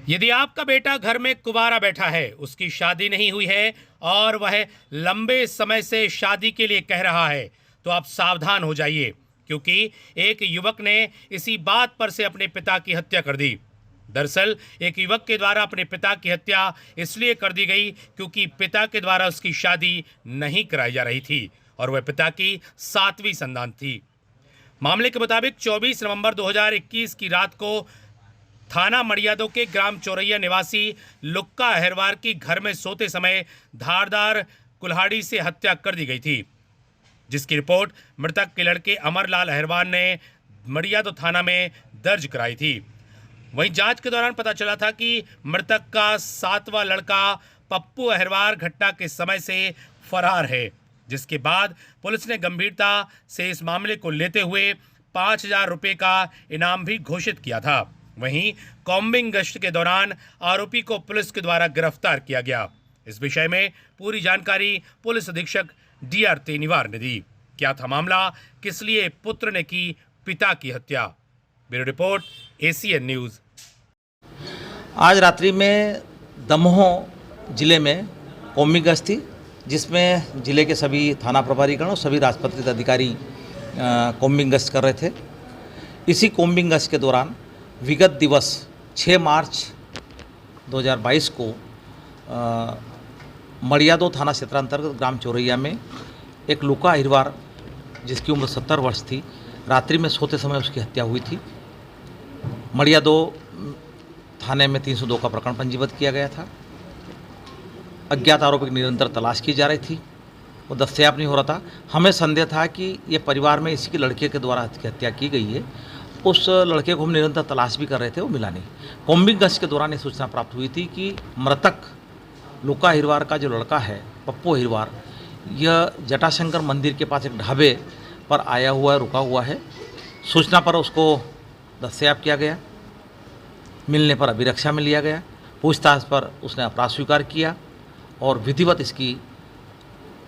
यदि आपका बेटा घर में कुंवारा बैठा है, उसकी शादी नहीं हुई है और वह लंबे समय से शादी के लिए कह रहा है, तो आप सावधान हो जाइए, क्योंकि एक युवक ने इसी बात पर से अपने पिता की हत्या कर दी। दरअसल एक युवक के द्वारा अपने पिता की हत्या इसलिए कर दी गई क्योंकि पिता के द्वारा उसकी शादी नहीं कराई जा रही थी और वह पिता की 7वीं संतान थी। मामले के मुताबिक 24 नवंबर 2021 की रात को थाना मड़ियादो के ग्राम चौरैया निवासी लुक्का अहिरवार की घर में सोते समय धारदार कुल्हाड़ी से हत्या कर दी गई थी, जिसकी रिपोर्ट मृतक के लड़के अमरलाल अहिरवार ने मड़ियादो थाना में दर्ज कराई थी। वहीं जांच के दौरान पता चला था कि मृतक का 7वां लड़का पप्पू अहिरवार घटना के समय से फरार है, जिसके बाद पुलिस ने गंभीरता से इस मामले को लेते हुए 5,000 रुपये का इनाम भी घोषित किया था। वहीं कॉम्बिंग गश्त के दौरान आरोपी को पुलिस के द्वारा गिरफ्तार किया गया। इस विषय में पूरी जानकारी पुलिस अधीक्षक DR तेनीवार ने दी। क्या था मामला, किस लिए पुत्र ने की पिता की हत्या? Bureau report, ACN news. आज रात्रि में दमोह जिले में कॉम्बिंग गश्त थी, जिसमें जिले के सभी थाना प्रभारीगण और सभी राजपत्रित अधिकारी कॉम्बिंग गश्त कर रहे थे। इसी कॉम्बिंग गश्त के दौरान विगत दिवस 6 मार्च 2022 को मड़ियादो थाना क्षेत्रांतर्गत ग्राम चौरैया में एक लुक्का अहिरवार, जिसकी उम्र 70 वर्ष थी, रात्रि में सोते समय उसकी हत्या हुई थी। मड़ियादो थाने में 302 का प्रकरण पंजीबद्ध किया गया था। अज्ञात आरोपी की निरंतर तलाश की जा रही थी, वो दस्तयाब नहीं हो रहा था। हमें संदेह था कि ये परिवार में इसी के लड़के के द्वारा हत्या की गई है। उस लड़के को हम निरंतर तलाश भी कर रहे थे, वो मिला नहीं। कॉम्बिंग गश्त के दौरान ये सूचना प्राप्त हुई थी कि मृतक लुक्का अहिरवार का जो लड़का है पप्पू अहिरवार, यह जटाशंकर मंदिर के पास एक ढाबे पर आया हुआ है, रुका हुआ है। सूचना पर उसको दस्तयाब किया गया, मिलने पर अभिरक्षा में लिया गया। पूछताछ पर उसने अपराध स्वीकार किया और विधिवत इसकी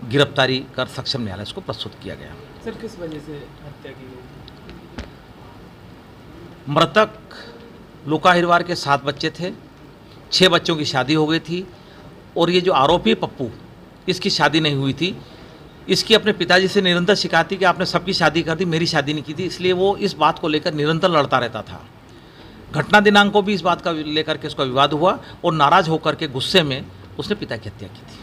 गिरफ्तारी कर सक्षम न्यायालय को प्रस्तुत किया गया। सर, किस वजह से हत्या की गई? मृतक लुक्का अहिरवार के 7 बच्चे थे, 6 बच्चों की शादी हो गई थी और ये जो आरोपी पप्पू, इसकी शादी नहीं हुई थी। इसकी अपने पिताजी से निरंतर शिकायत थी कि आपने सबकी शादी कर दी, मेरी शादी नहीं की थी, इसलिए वो इस बात को लेकर निरंतर लड़ता रहता था। घटना दिनांक को भी इस बात का लेकर के उसका विवाद हुआ और नाराज होकर के गुस्से में उसने पिता की हत्या की थी।